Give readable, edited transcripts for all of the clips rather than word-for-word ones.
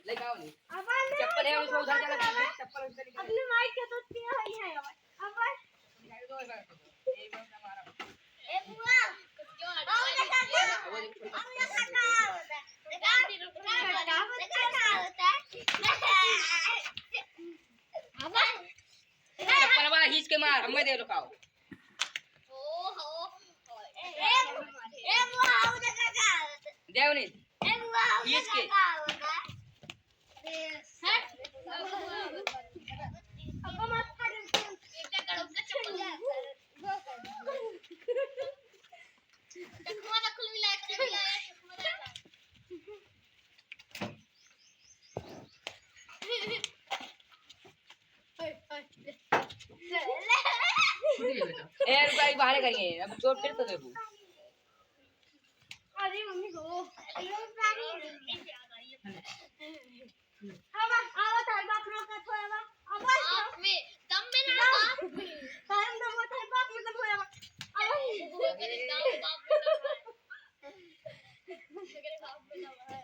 लेके आओ नहीं अब चप्पल है उसको उधर चला चप्पल उधर निकाल अपने माइक के तो क्या है अब दिखाई दो एक बार एक बार हमारा ए बुआ क्यों हटा वो देखो हमने खाता होता है देखा होता है अब चप्पल वाला खींच के मार हमें दे रुकाओ ओ हो ए बुआ उधर का देव नहीं ए बुआ खींच के अब मत कर एकटा करो का चप्पल चकमा रखल मिलाया कर मिलाया चकमा ए रुका बाहर करेंगे अब चोट फिर तो देखो अरे मम्मी को अब आवा तार बाप रो का थोड़ा अब आप में दम में ना टाइम दम होता है बाप में दम होया अब बाप में दम है मेरे बाप में दम है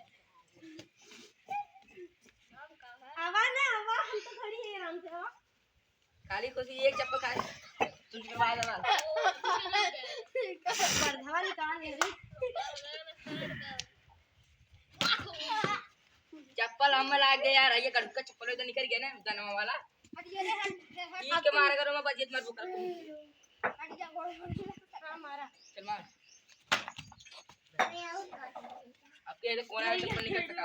आवा ना आवा हम तो खड़ी है आराम से आवा खाली खुशी एक चप्पल खाए तुझे बाद में पर्दा निकाल ले रे चप्पल हम लाग गया यार ये कड़का चप्पल इधर निकल गया ना गनवा वाला ये के मार करो मैं बजियत मार बुकर हट जा गोड़ हां मारा चल मार अब के कोना चप्पल निकल सका